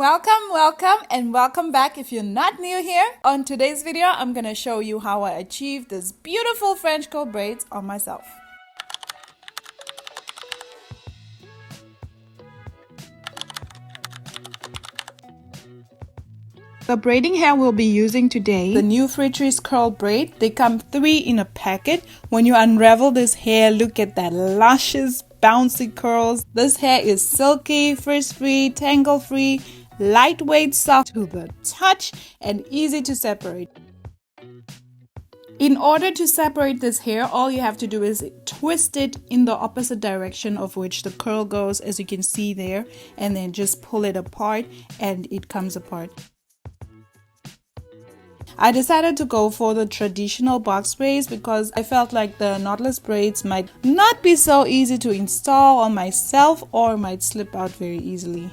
And welcome back if you're not new here. On today's video, I'm gonna show you how I achieved this beautiful French curl braids on myself. The braiding hair we'll be using today, the new Freetrees curl braid. They come 3 in a packet. When you unravel this hair, look at that luscious, bouncy curls. This hair is silky, frizz-free, tangle-free, lightweight, soft to the touch, and easy to separate. In order to separate this hair, all you have to do is twist it in the opposite direction of which the curl goes, as you can see there, and then just pull it apart and it comes apart. I decided to go for the traditional box braids because I felt like the knotless braids might not be so easy to install on myself or might slip out very easily.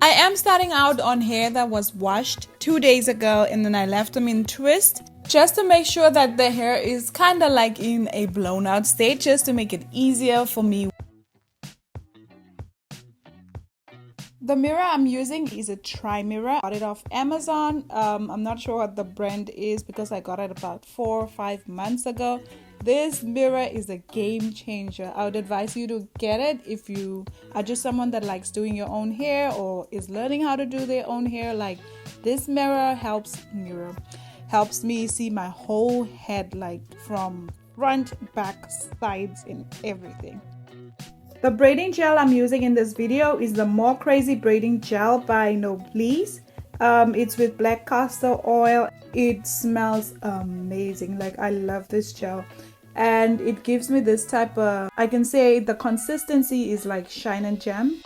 I am starting out on hair that was washed 2 days ago, and then I left them in twist just to make sure that the hair is kind of like in a blown out state, just to make it easier for me. The mirror I'm using is a tri-mirror. I got it off Amazon. I'm not sure what the brand is because I got it about 4 or 5 months ago. This mirror is a game changer. I would advise you to get it if you are just someone that likes doing your own hair or is learning how to do their own hair. Like, this mirror helps me see my whole head, like from front, back, sides, and everything. The braiding gel I'm using in this video is the More Crazy Braiding Gel by Noblesse. It's with black castor oil. It smells amazing. Like, I love this gel. And it gives me this type of, I can say the consistency is like shine and gem.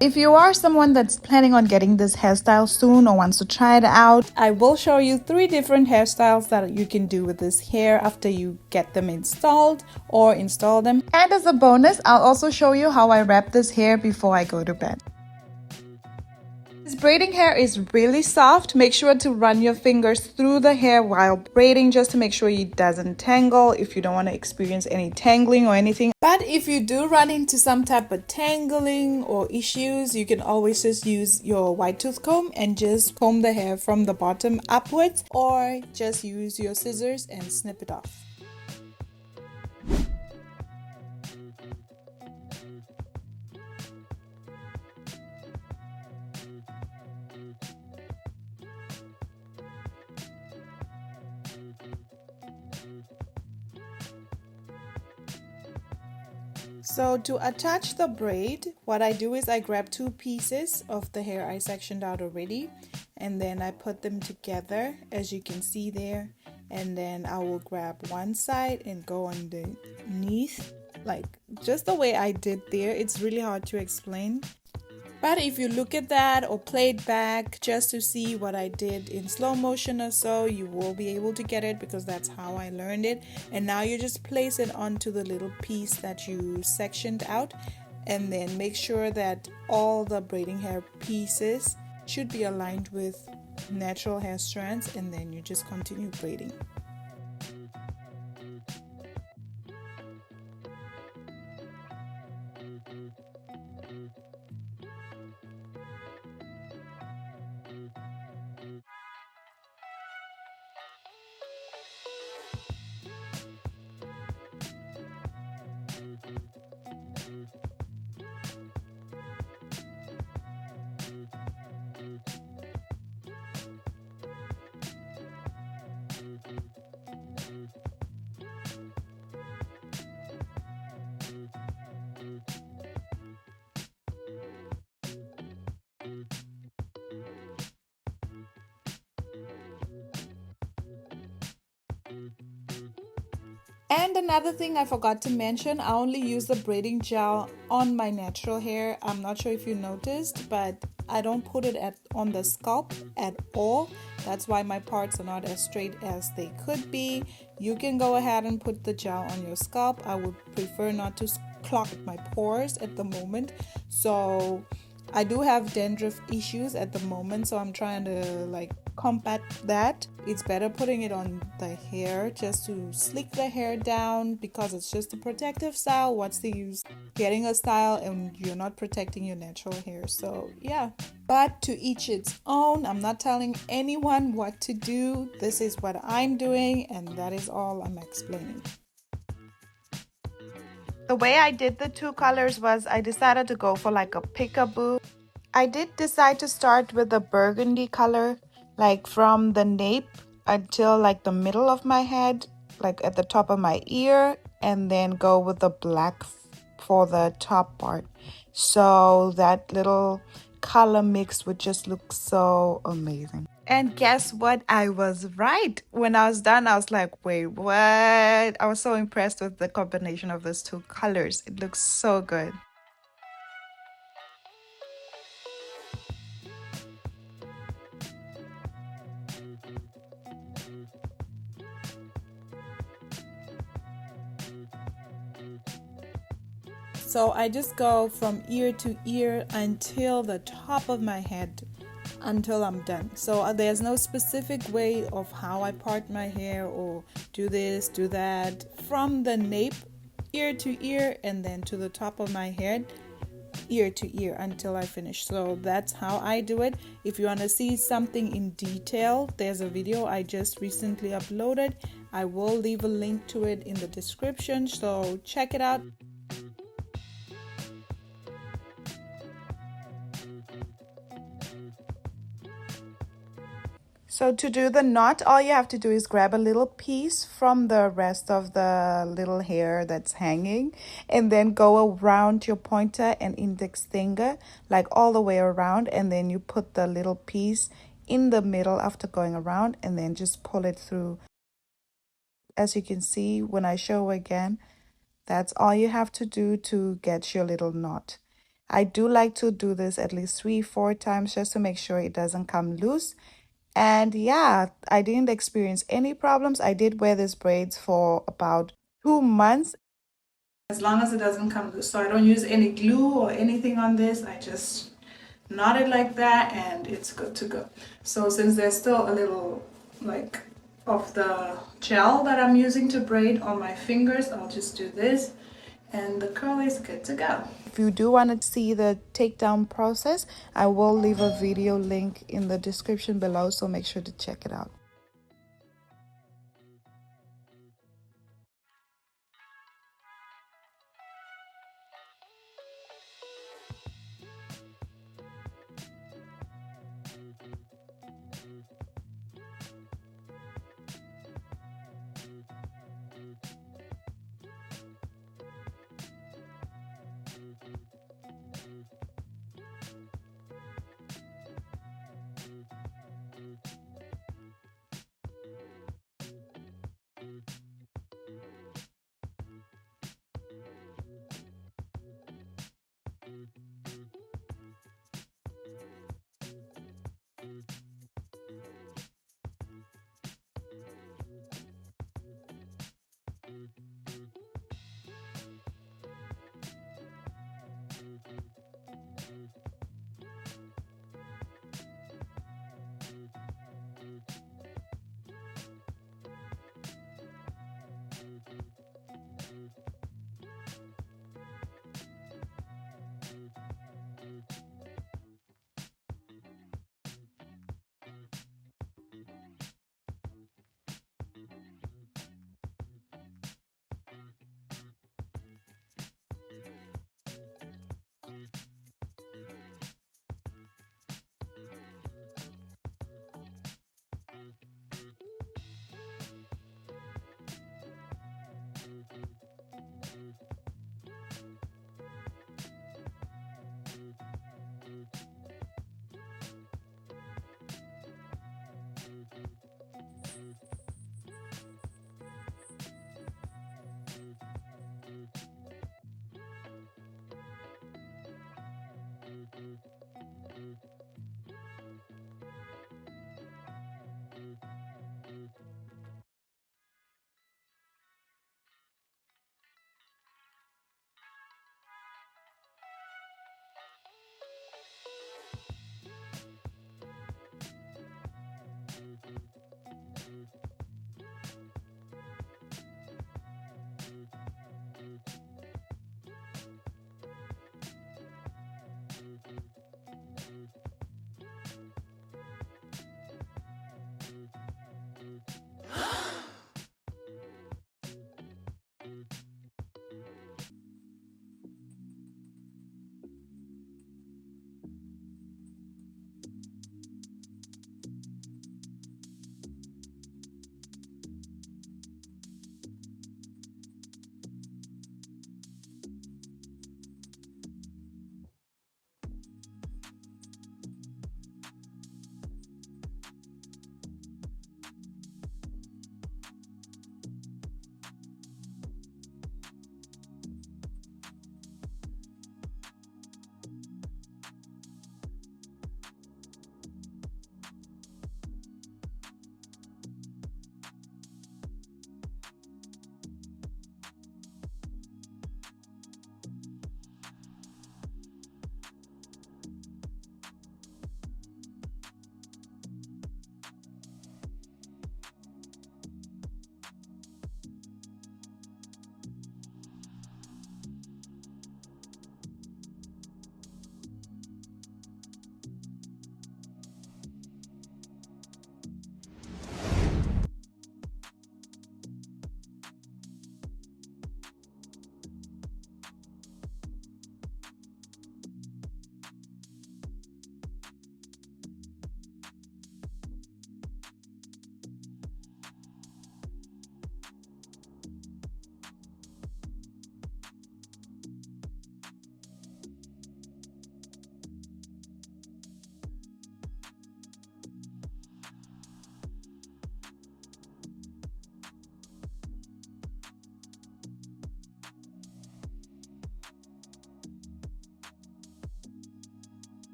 If you are someone that's planning on getting this hairstyle soon or wants to try it out, I will show you 3 different hairstyles that you can do with this hair after you get them installed or install them. And as a bonus, I'll also show you how I wrap this hair before I go to bed. This braiding hair is really soft. Make sure to run your fingers through the hair while braiding just to make sure it doesn't tangle, if you don't want to experience any tangling or anything. But if you do run into some type of tangling or issues, you can always just use your wide tooth comb and just comb the hair from the bottom upwards, or just use your scissors and snip it off. So to attach the braid, what I do is I grab 2 pieces of the hair I sectioned out already, and then I put them together, as you can see there, and then I will grab one side and go underneath, like just the way I did there. It's really hard to explain. But if you look at that or play it back just to see what I did in slow motion or so, you will be able to get it, because that's how I learned it. And now you just place it onto the little piece that you sectioned out, and then make sure that all the braiding hair pieces should be aligned with natural hair strands, and then you just continue braiding. And another thing I forgot to mention, I only use the braiding gel on my natural hair. I'm not sure if you noticed, but I don't put it on the scalp at all. That's why my parts are not as straight as they could be. You can go ahead and put the gel on your scalp. I would prefer not to clog my pores at the moment. So I do have dandruff issues at the moment, so I'm trying to like combat that. It's better putting it on the hair just to slick the hair down, because it's just a protective style. What's the use getting a style and you're not protecting your natural hair? So yeah, but to each its own. I'm not telling anyone what to do. This is what I'm doing, and that is all I'm explaining. The way I did the two colors was I decided to go for like a peekaboo. I did decide to start with the burgundy color, like from the nape until like the middle of my head, like at the top of my ear, and then go with the black for the top part. So that little color mix would just look so amazing. And guess what? I was right. When I was done, I was like, wait, what? I was so impressed with the combination of those two colors. It looks so good. So I just go from ear to ear until the top of my head, until I'm done. So there's no specific way of how I part my hair or do this, do that. From the nape, ear to ear, and then to the top of my head, ear to ear, until I finish. So that's how I do it. If you want to see something in detail, there's a video I just recently uploaded. I will leave a link to it in the description, so check it out. So to do the knot, all you have to do is grab a little piece from the rest of the little hair that's hanging, and then go around your pointer and index finger, like all the way around, and then you put the little piece in the middle after going around, and then just pull it through. As you can see, when I show again, that's all you have to do to get your little knot. I do like to do this at least 3-4 times just to make sure it doesn't come loose. And yeah, I didn't experience any problems. I did wear these braids for about 2 months. As long as it doesn't come loose. So I don't use any glue or anything on this. I just knot it like that and it's good to go. So since there's still a little like of the gel that I'm using to braid on my fingers, I'll just do this and the curl is good to go. If you do want to see the takedown process, I will leave a video link in the description below, so make sure to check it out.